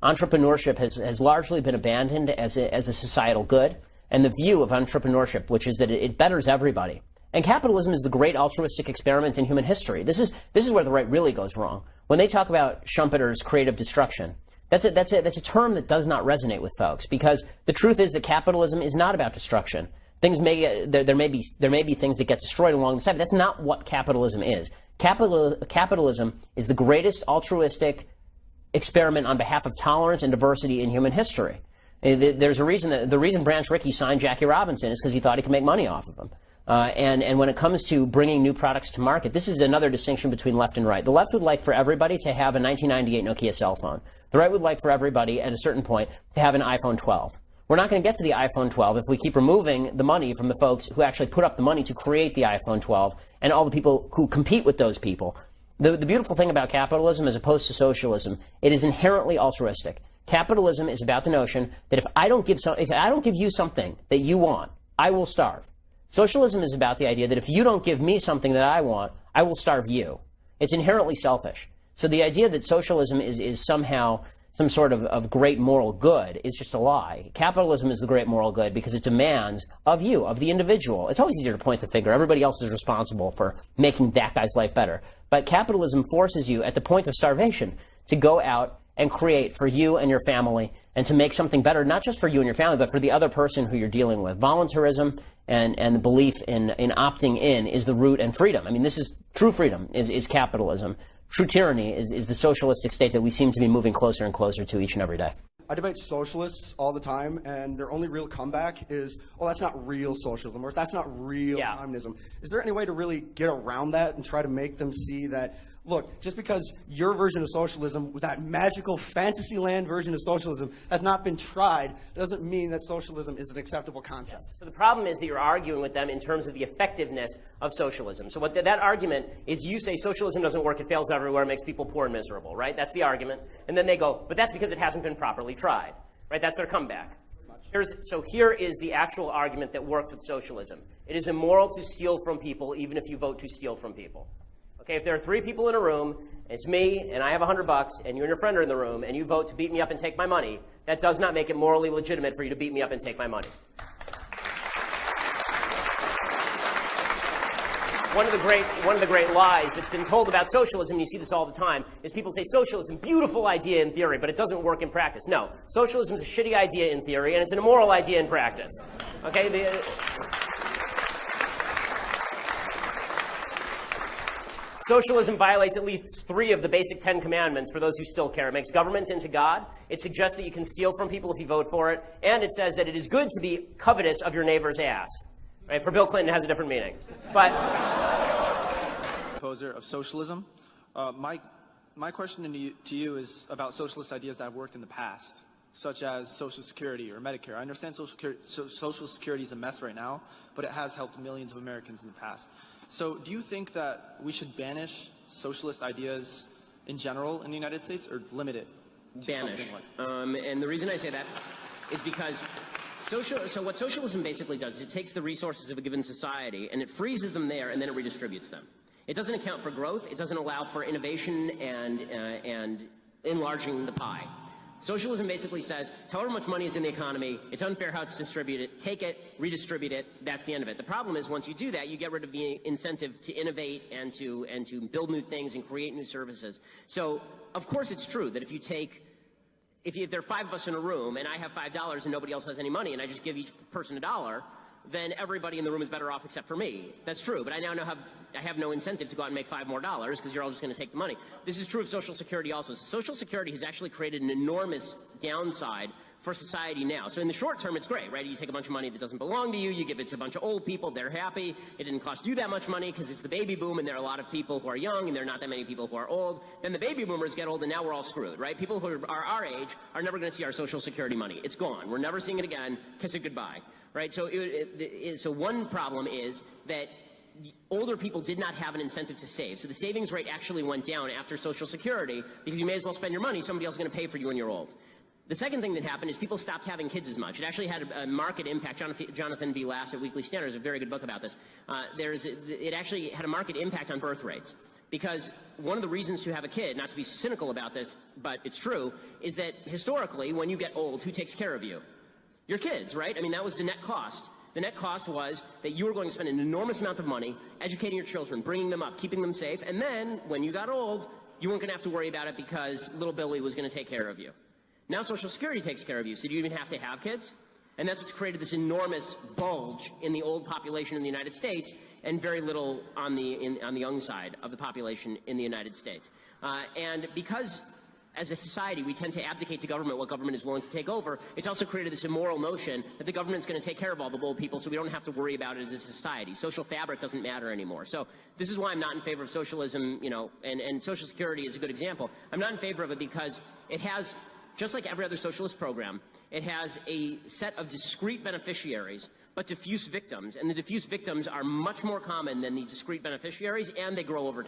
entrepreneurship has largely been abandoned as a societal good, and the view of entrepreneurship, which is that it betters everybody. And capitalism is the great altruistic experiment in human history. This is where the right really goes wrong. When they talk about Schumpeter's creative destruction, that's a term that does not resonate with folks, because the truth is that capitalism is not about destruction. There may be things that get destroyed along the side, but that's not what capitalism is. Capitalism is the greatest altruistic experiment on behalf of tolerance and diversity in human history. There's a reason that the reason Branch Rickey signed Jackie Robinson is because he thought he could make money off of him. And when it comes to bringing new products to market, this is another distinction between left and right. The left would like for everybody to have a 1998 Nokia cell phone. The right would like for everybody, at a certain point, to have an iPhone 12. We're not going to get to the iPhone 12 if we keep removing the money from the folks who actually put up the money to create the iPhone 12 and all the people who compete with those people. The beautiful thing about capitalism as opposed to socialism, it is inherently altruistic. Capitalism is about the notion that if I don't give you something that you want, I will starve. Socialism is about the idea that if you don't give me something that I want, I will starve you. It's inherently selfish. So the idea that socialism is somehow some sort of great moral good is just a lie. Capitalism is the great moral good because it demands of you, of the individual. It's always easier to point the finger. Everybody else is responsible for making that guy's life better. But capitalism forces you at the point of starvation to go out and create for you and your family and to make something better, not just for you and your family, but for the other person who you're dealing with. Voluntarism and the belief in opting in is the root, and freedom. I mean, this is true freedom, is capitalism. True tyranny is the socialistic state that we seem to be moving closer and closer to each and every day. I debate socialists all the time, and their only real comeback is, oh, that's not real socialism, or that's not real communism. Is there any way to really get around that and try to make them see that, look, just because your version of socialism, that magical fantasy land version of socialism, has not been tried, doesn't mean that socialism is an acceptable concept. So the problem is that you're arguing with them in terms of the effectiveness of socialism. So what that argument is, you say socialism doesn't work, it fails everywhere, makes people poor and miserable, right? That's the argument. And then they go, but that's because it hasn't been properly tried, right? That's their comeback. So here is the actual argument that works with socialism. It is immoral to steal from people even if you vote to steal from people. Okay, if there are 3 people in a room, it's me, and I have $100, and you and your friend are in the room, and you vote to beat me up and take my money, that does not make it morally legitimate for you to beat me up and take my money. One of the great lies that's been told about socialism, and you see this all the time, is people say socialism, beautiful idea in theory, but it doesn't work in practice. No, socialism is a shitty idea in theory, and it's an immoral idea in practice. Okay, Socialism violates at least 3 of the basic 10 commandments for those who still care. It makes government into God. It suggests that you can steal from people if you vote for it. And it says that it is good to be covetous of your neighbor's ass. Right? For Bill Clinton, it has a different meaning. But opposer of socialism. My question to you is about socialist ideas that have worked in the past, such as Social Security or Medicare. I understand Social Security is a mess right now, but it has helped millions of Americans in the past. So do you think that we should banish socialist ideas in general in the United States, or limit it to banish. something like And the reason I say that is because so what socialism basically does is it takes the resources of a given society and it freezes them there and then it redistributes them. It doesn't account for growth. It doesn't allow for innovation and enlarging the pie. Socialism basically says, however much money is in the economy, it's unfair how it's distributed. Take it, redistribute it. That's the end of it. The problem is, once you do that, you get rid of the incentive to innovate and to build new things and create new services. So, of course, it's true that if there are 5 of us in a room and I have $5 and nobody else has any money and I just give each person $1, then everybody in the room is better off except for me. That's true, but I now have no incentive to go out and make $5 more because you're all just going to take the money. This is true of Social Security also. Social Security has actually created an enormous downside for society now. So in the short term, it's great, right? You take a bunch of money that doesn't belong to you, you give it to a bunch of old people, they're happy. It didn't cost you that much money because it's the baby boom and there are a lot of people who are young and there are not that many people who are old. Then the baby boomers get old and now we're all screwed, right? People who are our age are never going to see our Social Security money. It's gone. We're never seeing it again. Kiss it goodbye. Right, so so one problem is that older people did not have an incentive to save. So the savings rate actually went down after Social Security because you may as well spend your money. Somebody else is going to pay for you when you're old. The second thing that happened is people stopped having kids as much. It actually had a market impact. Jonathan V. Lass at Weekly Standard has a very good book about this. It actually had a market impact on birth rates. Because one of the reasons to have a kid, not to be cynical about this, but it's true, is that historically, when you get old, who takes care of you? Your kids, right? I mean, that was the net cost. The net cost was that you were going to spend an enormous amount of money educating your children, bringing them up, keeping them safe, and then, when you got old, you weren't going to have to worry about it because little Billy was going to take care of you. Now Social Security takes care of you, so do you even have to have kids? And that's what's created this enormous bulge in the old population in the United States and very little on the young side of the population in the United States. And because as a society we tend to abdicate to government what government is willing to take over, it's also created this immoral notion that the government's going to take care of all the old people so we don't have to worry about it as a society. Social fabric doesn't matter anymore. So this is why I'm not in favor of socialism, you know, and Social Security is a good example. I'm not in favor of it because it has, just like every other socialist program, it has a set of discrete beneficiaries, but diffuse victims. And the diffuse victims are much more common than the discrete beneficiaries, and they grow over time.